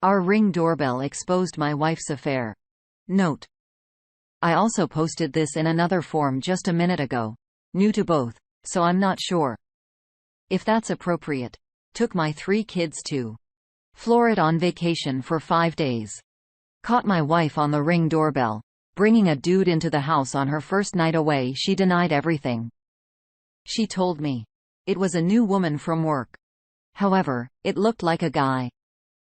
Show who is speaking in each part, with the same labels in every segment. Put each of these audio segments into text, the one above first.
Speaker 1: Our Ring doorbell exposed my wife's affair. Note: I also posted this in another form just a minute ago. New to both, so I'm not sure if that's appropriate. Took my 3 kids to Florida on vacation for 5 days. Caught my wife on the Ring doorbell, bringing a dude into the house on her first night away. She denied everything. She told me it was a new woman from work. However, it looked like a guy.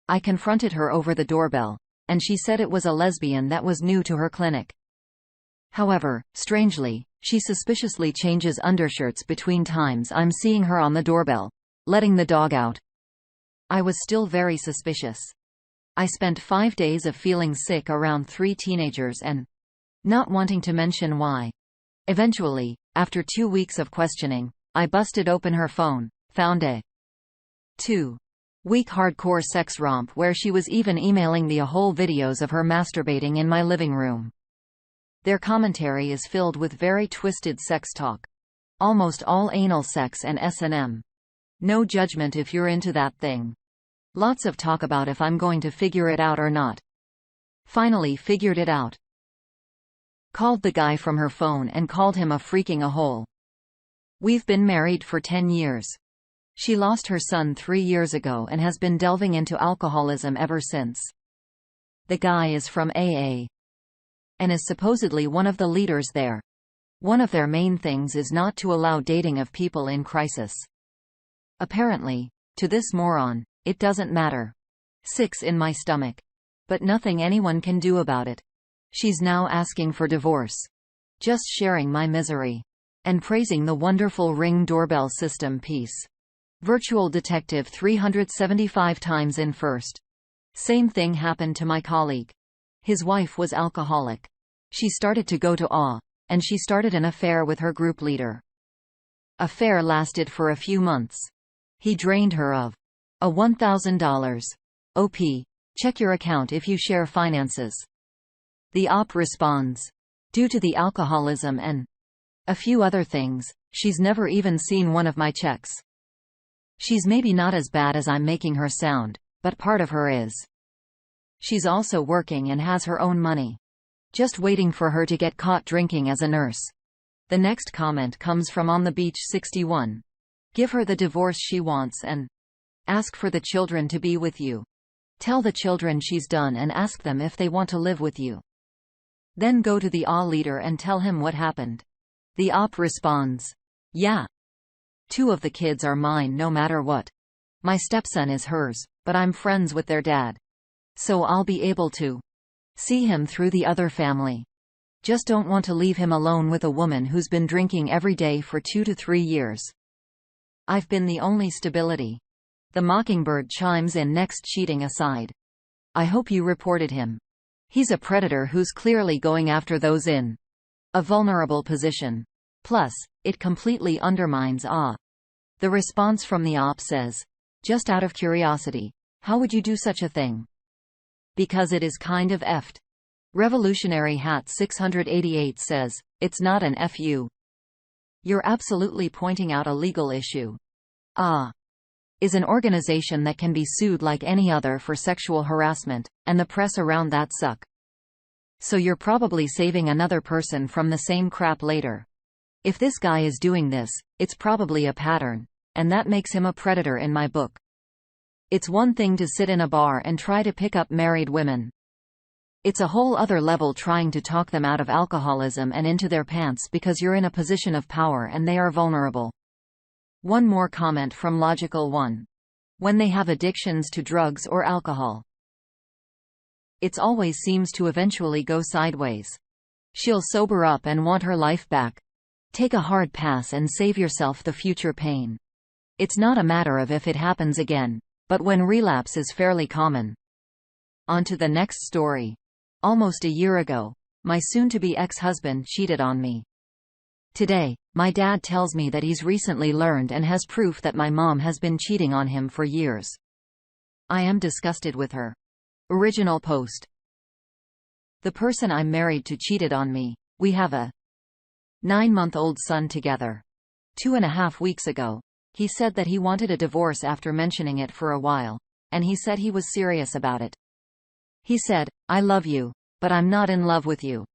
Speaker 1: I confronted her over the doorbell, and she said it was a lesbian that was new to her clinic. However, strangely, she suspiciously changes undershirts between times I'm seeing her on the doorbell, letting the dog out. I was still very suspicious. I spent 5 days of feeling sick around 3 teenagers and not wanting to mention why. Eventually, after 2 weeks of questioning, I busted open her phone, found a 2-week hardcore sex romp where she was even emailing me whole videos of her masturbating in my living room. Their commentary is filled with very twisted sex talk. Almost all anal sex and S&M. No judgment if you're into that thing. Lots of talk about if I'm going to figure it out or not. Finally figured it out. Called the guy from her phone and called him a freaking a-hole. We've been married for 10 years. She lost her son 3 years ago and has been delving into alcoholism ever since. The guy is from AA and is supposedly one of the leaders there. One of their main things is not to allow dating of people in crisis. Apparently, to this moron, it doesn't matter. 6 in my stomach. But nothing anyone can do about it. She's now asking for divorce. Just sharing my misery. And praising the wonderful Ring doorbell system piece. Virtual detective 375 times in first. Same thing happened to my colleague. His wife was alcoholic. She started to go to awe, and she started an affair with her group leader. Affair lasted for a few months. He drained her of a $1,000. OP, check your account if you share finances. The op responds, due to the alcoholism and a few other things, she's never even seen one of my checks. She's maybe not as bad as I'm making her sound, but part of her is. She's also working and has her own money. Just waiting for her to get caught drinking as a nurse. The next comment comes from On the Beach 61. Give her the divorce she wants and ask for the children to be with you. Tell the children she's done and ask them if they want to live with you. Then go to the AA leader and tell him what happened. The op responds, yeah. 2 of the kids are mine no matter what. My stepson is hers, but I'm friends with their dad. So I'll be able to see him through the other family. Just don't want to leave him alone with a woman who's been drinking every day for 2 to 3 years. I've been the only stability. The mockingbird chimes in next. Cheating aside, I hope you reported him. He's a predator who's clearly going after those in a vulnerable position. Plus, it completely undermines AA. The response from the op says, just out of curiosity, how would you do such a thing? Because it is kind of effed. Revolutionary Hat 688 says, it's not an FU. You're absolutely pointing out a legal issue. AA is an organization that can be sued like any other for sexual harassment, and the press around that suck. So you're probably saving another person from the same crap later. If this guy is doing this, it's probably a pattern, and that makes him a predator in my book. It's one thing to sit in a bar and try to pick up married women. It's a whole other level trying to talk them out of alcoholism and into their pants because you're in a position of power and they are vulnerable. One more comment from Logical 1. When they have addictions to drugs or alcohol, it always seems to eventually go sideways. She'll sober up and want her life back. Take a hard pass and save yourself the future pain. It's not a matter of if it happens again, but when relapse is fairly common. On to the next story. Almost a year ago, my soon-to-be ex-husband cheated on me. Today, my dad tells me that he's recently learned and has proof that my mom has been cheating on him for years. I am disgusted with her. Original post. The person I'm married to cheated on me. We have a 9-month-old son together. 2.5 weeks ago, he said that he wanted a divorce after mentioning it for a while, and he said he was serious about it. He said, "I love you, but I'm not in love with you."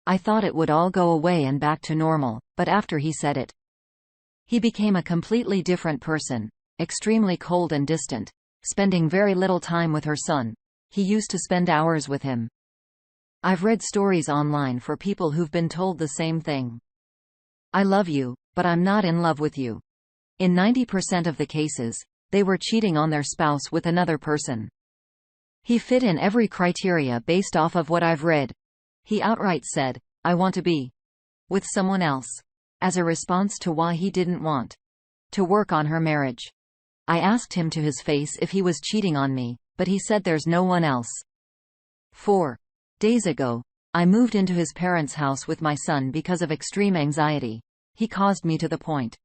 Speaker 1: I thought it would all go away and back to normal, but after he said it, he became a completely different person, extremely cold and distant, spending very little time with her son. He used to spend hours with him. I've read stories online for people who've been told the same thing. I love you, but I'm not in love with you. In 90% of the cases, they were cheating on their spouse with another person. He fit in every criteria based off of what I've read. He outright said, "I want to be with someone else," as a response to why he didn't want to work on her marriage. I asked him to his face if he was cheating on me, but he said there's no one else. 4 days ago, I moved into his parents' house with my son because of extreme anxiety. He caused me to the point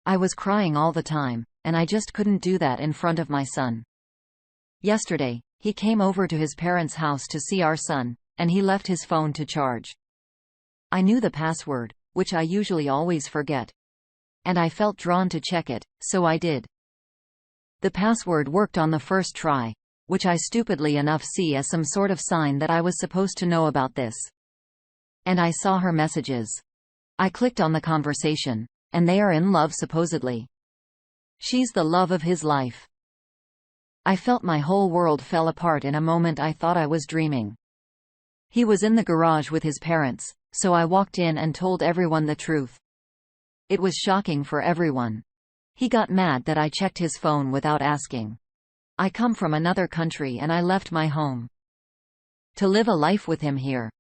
Speaker 1: I was crying all the time, and I just couldn't do that in front of my son. Yesterday, he came over to his parents' house to see our son, and he left his phone to charge. I knew the password, which I usually always forget, and I felt drawn to check it, so I did. The password worked on the first try, which I stupidly enough see as some sort of sign that I was supposed to know about this. And I saw her messages. I clicked on the conversation, and they are in love supposedly. She's the love of his life. I felt my whole world fell apart in a moment. I thought I was dreaming. He was in the garage with his parents, so I walked in and told everyone the truth. It was shocking for everyone. He got mad that I checked his phone without asking. I come from another country and I left my home to live a life with him here.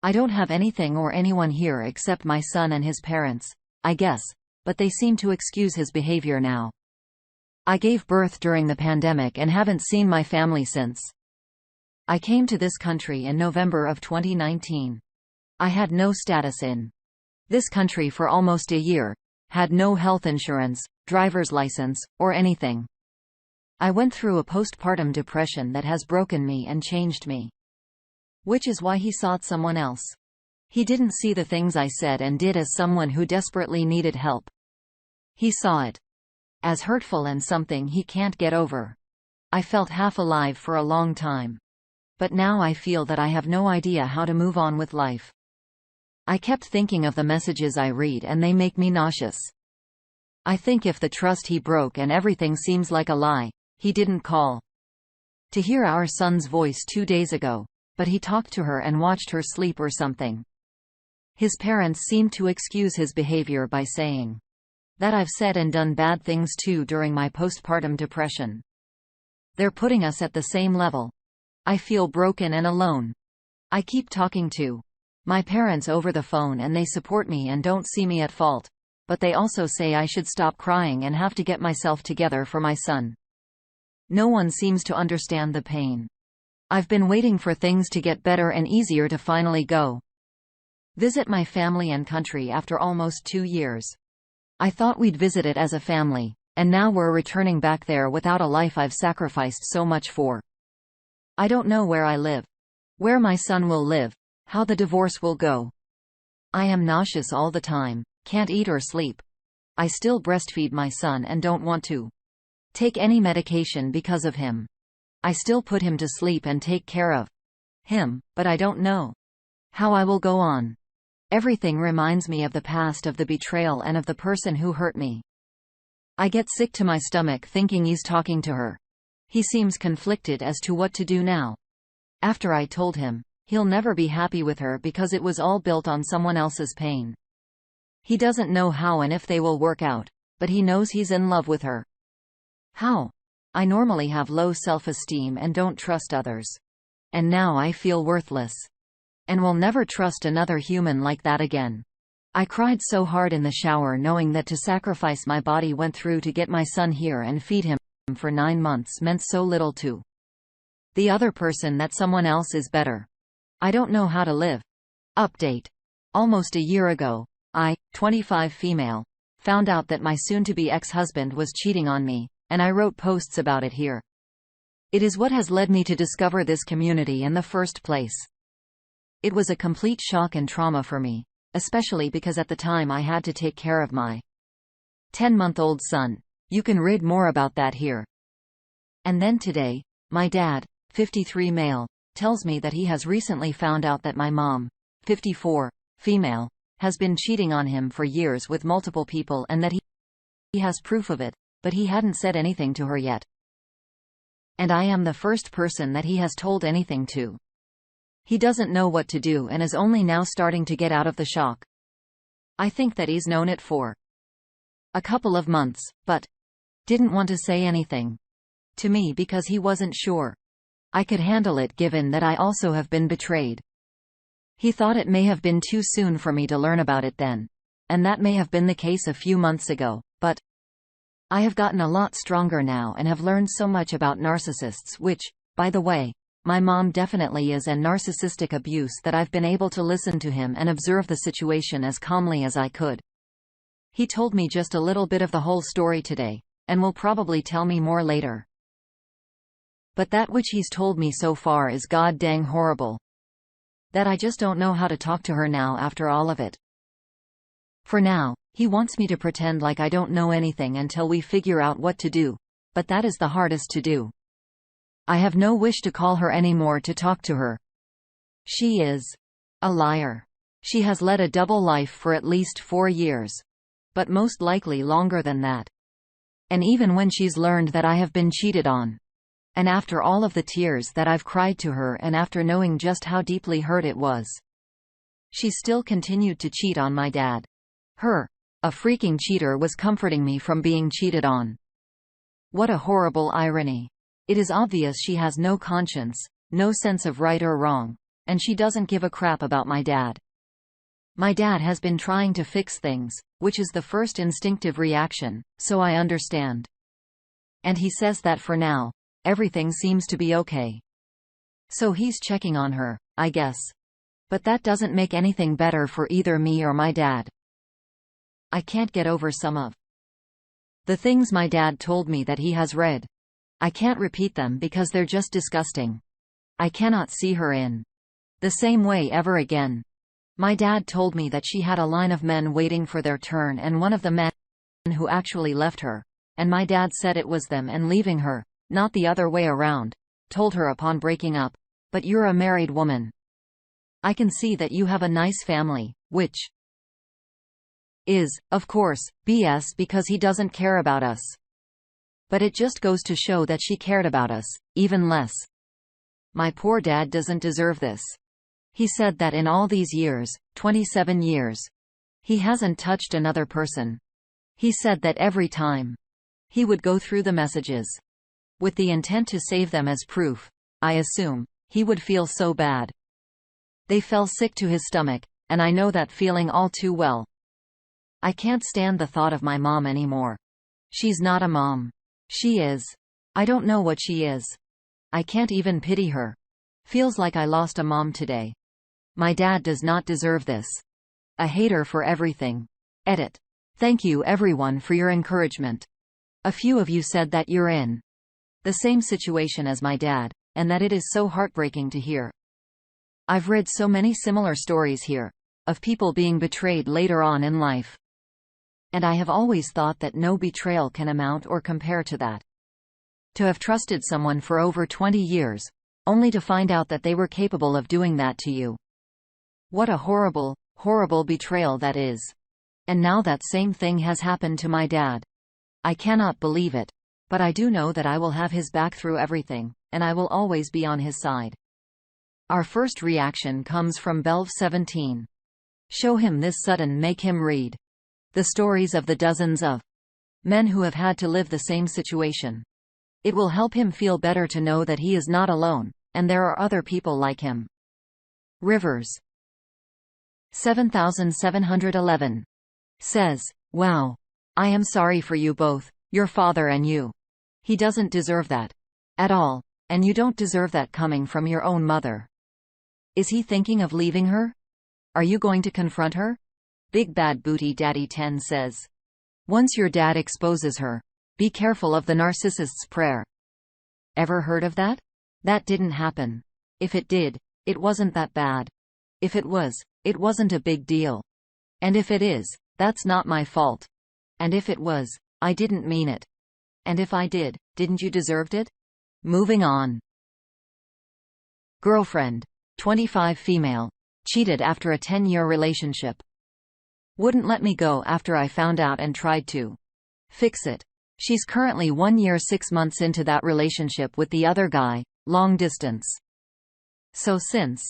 Speaker 1: I don't have anything or anyone here except my son and his parents, I guess, but they seem to excuse his behavior now. I gave birth during the pandemic and haven't seen my family since. I came to this country in November of 2019. I had no status in this country for almost a year, had no health insurance, driver's license, or anything. I went through a postpartum depression that has broken me and changed me. Which is why he sought someone else. He didn't see the things I said and did as someone who desperately needed help. He saw it as hurtful and something he can't get over. I felt half alive for a long time. But now I feel that I have no idea how to move on with life. I kept thinking of the messages I read and they make me nauseous. I think if the trust he broke and everything seems like a lie, he didn't call to hear our son's voice 2 days ago, but he talked to her and watched her sleep or something. His parents seemed to excuse his behavior by saying that I've said and done bad things too during my postpartum depression. They're putting us at the same level. I feel broken and alone. I keep talking to my parents over the phone and they support me and don't see me at fault, but they also say I should stop crying and have to get myself together for my son. No one seems to understand the pain. I've been waiting for things to get better and easier to finally go visit my family and country after almost 2 years. I thought we'd visit it as a family, and now we're returning back there without a life I've sacrificed so much for. I don't know where I live, where my son will live, how the divorce will go. I am nauseous all the time, can't eat or sleep. I still breastfeed my son and don't want to take any medication because of him. I still put him to sleep and take care of him, but I don't know how I will go on. Everything reminds me of the past, of the betrayal and of the person who hurt me. I get sick to my stomach thinking he's talking to her. He seems conflicted as to what to do now. After I told him, he'll never be happy with her because it was all built on someone else's pain. He doesn't know how and if they will work out, but he knows he's in love with her. How? I normally have low self-esteem and don't trust others. And now I feel worthless. And will never trust another human like that again. I cried so hard in the shower knowing that to sacrifice my body went through to get my son here and feed him for 9 months meant so little to the other person that someone else is better. I don't know how to live. Update. Almost a year ago, I, 25 female, found out that my soon-to-be ex-husband was cheating on me, and I wrote posts about it here. It is what has led me to discover this community in the first place. It was a complete shock and trauma for me, especially because at the time I had to take care of my 10-month-old son. You can read more about that here. And then today, my dad, 53 male, tells me that he has recently found out that my mom, 54, female, has been cheating on him for years with multiple people and that he has proof of it, but he hadn't said anything to her yet. And I am the first person that he has told anything to. He doesn't know what to do and is only now starting to get out of the shock. I think that he's known it for a couple of months, but didn't want to say anything to me because he wasn't sure I could handle it, given that I also have been betrayed. He thought it may have been too soon for me to learn about it then, and that may have been the case a few months ago, but I have gotten a lot stronger now and have learned so much about narcissists, which, by the way, my mom definitely is, and narcissistic abuse, that I've been able to listen to him and observe the situation as calmly as I could. He told me just a little bit of the whole story today, and will probably tell me more later. But that which he's told me so far is god dang horrible. That I just don't know how to talk to her now after all of it. For now, he wants me to pretend like I don't know anything until we figure out what to do, but that is the hardest to do. I have no wish to call her anymore to talk to her. She is a liar. She has led a double life for at least 4 years. But most likely longer than that. And even when she's learned that I have been cheated on, and after all of the tears that I've cried to her and after knowing just how deeply hurt it was, she still continued to cheat on my dad. Her, a freaking cheater, was comforting me from being cheated on. What a horrible irony. It is obvious she has no conscience, no sense of right or wrong, and she doesn't give a crap about my dad. My dad has been trying to fix things, which is the first instinctive reaction, so I understand. And he says that for now, everything seems to be okay. So he's checking on her, I guess. But that doesn't make anything better for either me or my dad. I can't get over some of the things my dad told me that he has read. I can't repeat them because they're just disgusting. I cannot see her in the same way ever again. My dad told me that she had a line of men waiting for their turn, and one of the men who actually left her, and my dad said it was them and leaving her, not the other way around, told her upon breaking up, "But you're a married woman. I can see that you have a nice family," which is, of course, BS because he doesn't care about us. But it just goes to show that she cared about us, even less. My poor dad doesn't deserve this. He said that in all these years, 27 years, he hasn't touched another person. He said that every time he would go through the messages with the intent to save them as proof, I assume, he would feel so bad. They fell sick to his stomach, and I know that feeling all too well. I can't stand the thought of my mom anymore. She's not a mom. She is. I don't know what she is. I can't even pity her. Feels like I lost a mom today. My dad does not deserve this. A hater for everything. Edit. Thank you everyone for your encouragement. A few of you said that you're in the same situation as my dad, and that it is so heartbreaking to hear. I've read so many similar stories here, of people being betrayed later on in life. And I have always thought that no betrayal can amount or compare to that. To have trusted someone for over 20 years, only to find out that they were capable of doing that to you. What a horrible, horrible betrayal that is. And now that same thing has happened to my dad. I cannot believe it. But I do know that I will have his back through everything, and I will always be on his side. Our first reaction comes from Belv17. Show him this sudden, make him read the stories of the dozens of men who have had to live the same situation. It will help him feel better to know that he is not alone, and there are other people like him. Rivers 7711 says, "Wow. I am sorry for you both, your father and you. He doesn't deserve that. At all, and you don't deserve that coming from your own mother. Is he thinking of leaving her? Are you going to confront her?" Big Bad Booty Daddy 10 says, "Once your dad exposes her, be careful of the narcissist's prayer." Ever heard of that? That didn't happen. If it did, it wasn't that bad. If it was, it wasn't a big deal. And if it is, that's not my fault. And if it was, I didn't mean it. And if I did, didn't you deserve it? Moving on. Girlfriend. 25 female. Cheated after a 10-year relationship. Wouldn't let me go after I found out and tried to fix it. She's currently 1 year 6 months into that relationship with the other guy, long distance. So since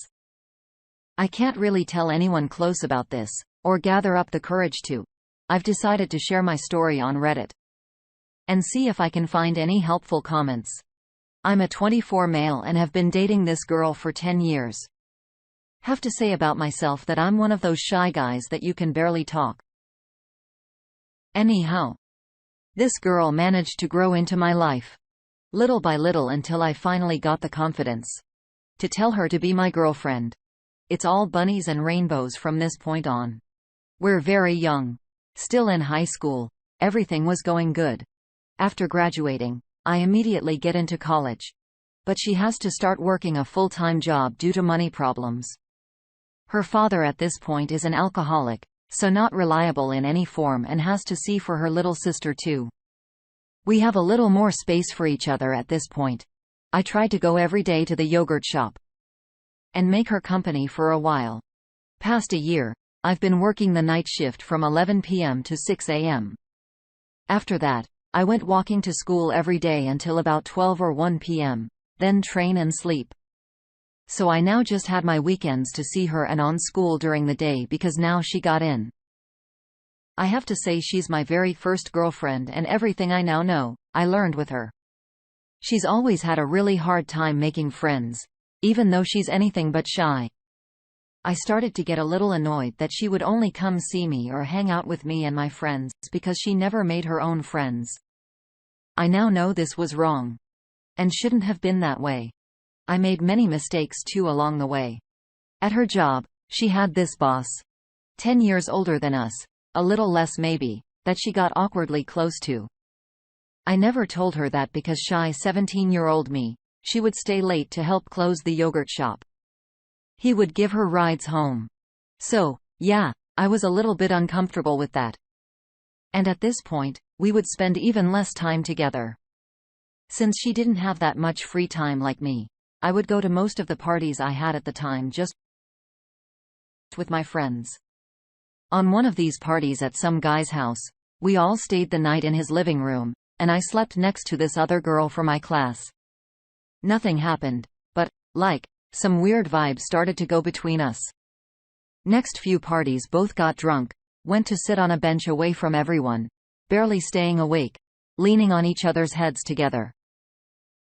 Speaker 1: I can't really tell anyone close about this, or gather up the courage to, I've decided to share my story on Reddit and see if I can find any helpful comments. I'm a 24 male and have been dating this girl for 10 years. Have to say about myself that I'm one of those shy guys that you can barely talk. Anyhow, this girl managed to grow into my life, little by little, until I finally got the confidence to tell her to be my girlfriend. It's all bunnies and rainbows from this point on. We're very young, still in high school. Everything was going good. After graduating, I immediately get into college. But she has to start working a full-time job due to money problems. Her father at this point is an alcoholic, so not reliable in any form, and has to see for her little sister too. We have a little more space for each other at this point. I tried to go every day to the yogurt shop and make her company for a while. Past a year, I've been working the night shift from 11 p.m. to 6 a.m. After that, I went walking to school every day until about 12 or 1 p.m., then train and sleep. So I now just had my weekends to see her and on school during the day because now she got in. I have to say she's my very first girlfriend, and everything I now know, I learned with her. She's always had a really hard time making friends, even though she's anything but shy. I started to get a little annoyed that she would only come see me or hang out with me and my friends because she never made her own friends. I now know this was wrong and shouldn't have been that way. I made many mistakes too along the way. At her job, she had this boss, 10 years older than us, a little less maybe, that she got awkwardly close to. I never told her that because shy 17-year-old me, she would stay late to help close the yogurt shop. He would give her rides home. So, yeah, I was a little bit uncomfortable with that. And at this point, we would spend even less time together. Since she didn't have that much free time like me, I would go to most of the parties I had at the time just with my friends. On one of these parties at some guy's house, we all stayed the night in his living room, and I slept next to this other girl for my class. Nothing happened, but, some weird vibes started to go between us. Next few parties both got drunk, went to sit on a bench away from everyone, barely staying awake, leaning on each other's heads together.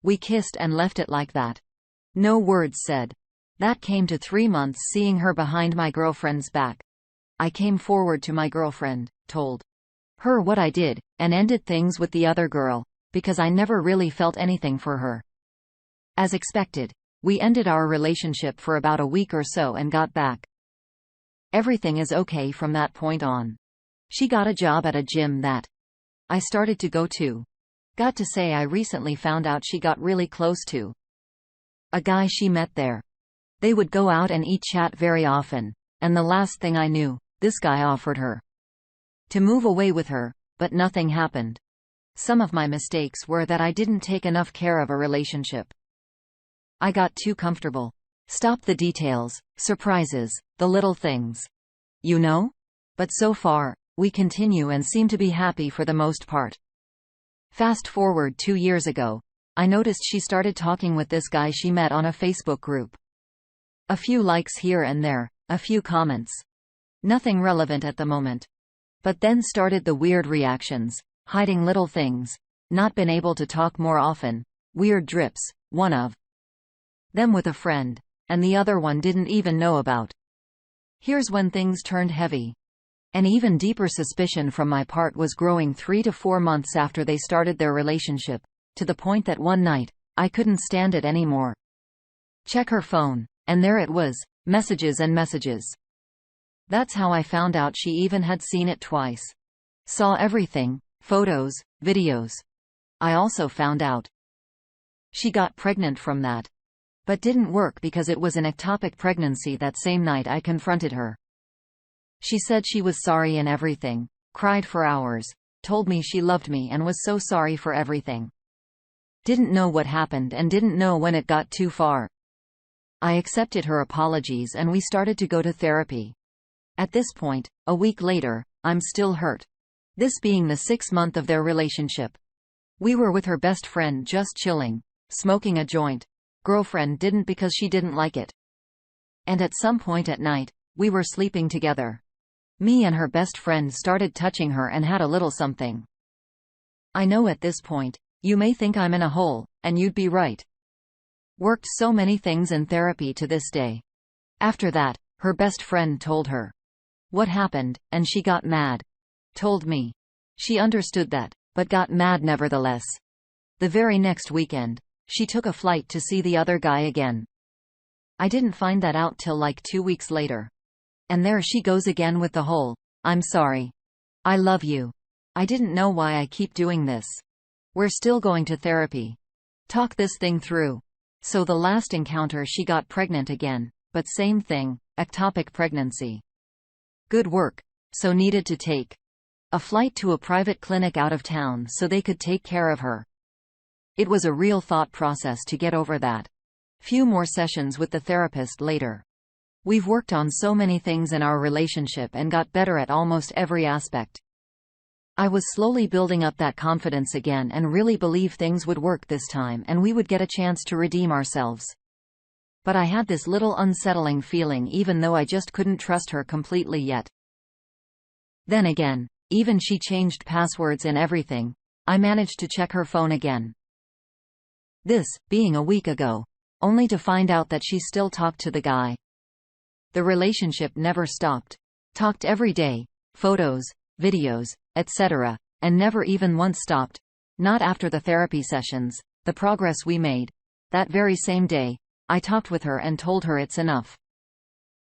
Speaker 1: We kissed and left it like that. No words said. That came to 3 months seeing her behind my girlfriend's back. I came forward to my girlfriend, told her what I did, and ended things with the other girl, because I never really felt anything for her. As expected, we ended our relationship for about a week or so and got back. Everything is okay from that point on. She got a job at a gym that I started to go to. Got to say I recently found out she got really close to a guy she met there. They would go out and eat, chat very often, and the last thing I knew, this guy offered her to move away with her, but nothing happened. Some of my mistakes were that I didn't take enough care of a relationship. I got too comfortable. Stop the details, surprises, the little things. You know? But so far, we continue and seem to be happy for the most part. Fast forward 2 years ago, I noticed she started talking with this guy she met on a Facebook group. A few likes here and there, a few comments. Nothing relevant at the moment. But then started the weird reactions, hiding little things, not been able to talk more often, weird drips, one of them with a friend, and the other one didn't even know about. Here's when things turned heavy. An even deeper suspicion from my part was growing 3 to 4 months after they started their relationship, to the point that one night, I couldn't stand it anymore. Check her phone, and there it was, messages and messages. That's how I found out she even had seen it twice. Saw everything, photos, videos. I also found out she got pregnant from that. But didn't work because it was an ectopic pregnancy. That same night I confronted her. She said she was sorry and everything, cried for hours, told me she loved me and was so sorry for everything. Didn't know what happened and didn't know when it got too far. I accepted her apologies and we started to go to therapy. At this point, a week later, I'm still hurt. This being the 6th month of their relationship. We were with her best friend just chilling, smoking a joint. Girlfriend didn't because she didn't like it. And at some point at night, we were sleeping together. Me and her best friend started touching her and had a little something. I know at this point, you may think I'm in a hole, and you'd be right. Worked so many things in therapy to this day. After that, her best friend told her what happened, and she got mad. Told me. She understood that, but got mad nevertheless. The very next weekend, she took a flight to see the other guy again. I didn't find that out till like 2 weeks later. And there she goes again with the whole, "I'm sorry. I love you. I didn't know why I keep doing this. We're still going to therapy. Talk this thing through." So the last encounter she got pregnant again, but same thing, ectopic pregnancy. Good work. So needed to take a flight to a private clinic out of town so they could take care of her. It was a real thought process to get over that. Few more sessions with the therapist later. We've worked on so many things in our relationship and got better at almost every aspect. I was slowly building up that confidence again and really believed things would work this time and we would get a chance to redeem ourselves. But I had this little unsettling feeling even though I just couldn't trust her completely yet. Then again, even she changed passwords and everything, I managed to check her phone again. This, being a week ago, only to find out that she still talked to the guy. The relationship never stopped. Talked every day, photos, videos, etc., and never even once stopped. Not after the therapy sessions, the progress we made. That very same day, I talked with her and told her it's enough.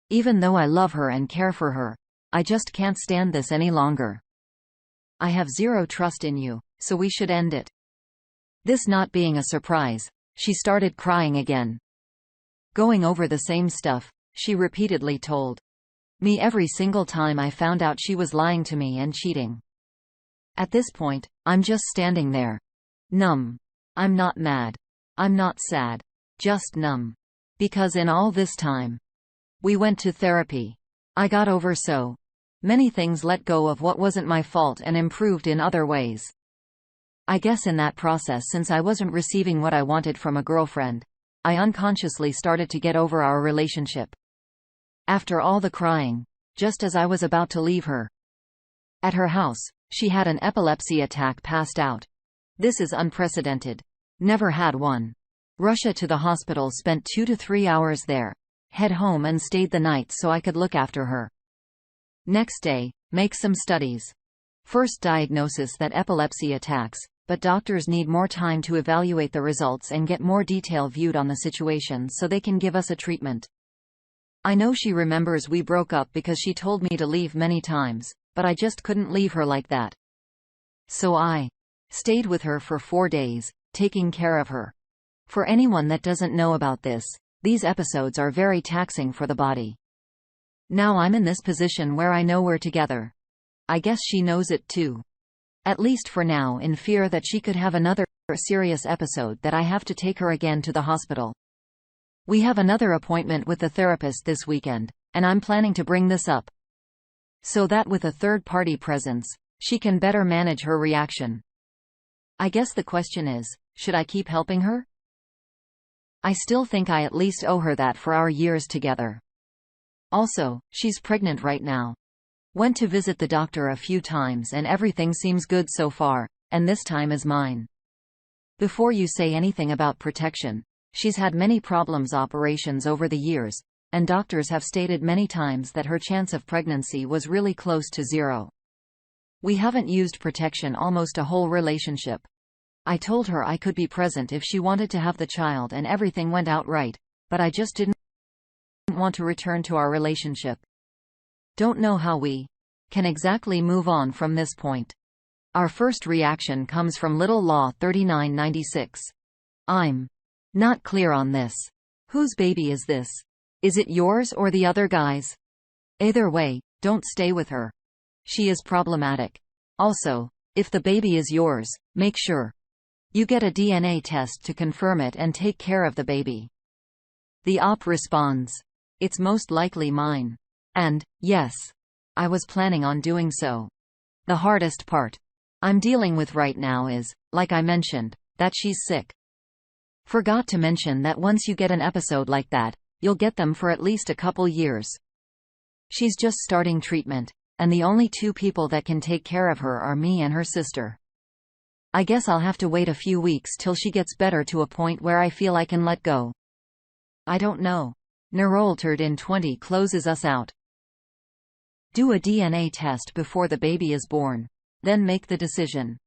Speaker 1: Even though I love her and care for her, I just can't stand this any longer. I have zero trust in you, so we should end it. This not being a surprise, she started crying again. Going over the same stuff, she repeatedly told me every single time I found out she was lying to me and cheating. At this point, I'm just standing there. Numb. I'm not mad. I'm not sad. Just numb. Because in all this time, we went to therapy. I got over so many things, let go of what wasn't my fault and improved in other ways. I guess in that process, since I wasn't receiving what I wanted from a girlfriend, I unconsciously started to get over our relationship. After all the crying, just as I was about to leave her at her house, she had an epilepsy attack, passed out. This is unprecedented. Never had one. Russia to the hospital, spent 2 to 3 hours there. Head home and stayed the night so I could look after her. Next day, make some studies. First diagnosis that epilepsy attacks, but doctors need more time to evaluate the results and get more detail viewed on the situation so they can give us a treatment. I know she remembers we broke up because she told me to leave many times, but I just couldn't leave her like that. So I stayed with her for 4 days, taking care of her. For anyone that doesn't know about this, these episodes are very taxing for the body. Now I'm in this position where I know we're together. I guess she knows it too. At least for now, in fear that she could have another serious episode that I have to take her again to the hospital. We have another appointment with the therapist this weekend, and I'm planning to bring this up, so that with a third-party presence, she can better manage her reaction. I guess the question is, should I keep helping her? I still think I at least owe her that for our years together. Also, she's pregnant right now. Went to visit the doctor a few times and everything seems good so far, and this time is mine. Before you say anything about protection, she's had many problems, operations over the years, and doctors have stated many times that her chance of pregnancy was really close to zero. We haven't used protection almost a whole relationship. I told her I could be present if she wanted to have the child and everything went out right, but I just didn't want to return to our relationship. Don't know how we can exactly move on from this point. Our first reaction comes from Little Law 3996. I'm not clear on this. Whose baby is this? Is it yours or the other guy's? Either way, don't stay with her. She is problematic. Also, if the baby is yours, make sure you get a DNA test to confirm it and take care of the baby. The op responds, "It's most likely mine." And, yes, I was planning on doing so. The hardest part I'm dealing with right now is, like I mentioned, that she's sick. Forgot to mention that once you get an episode like that, you'll get them for at least a couple years. She's just starting treatment, and the only two people that can take care of her are me and her sister. I guess I'll have to wait a few weeks till she gets better to a point where I feel I can let go. I don't know. Neuraltered in 20 closes us out. Do a DNA test before the baby is born. Then make the decision.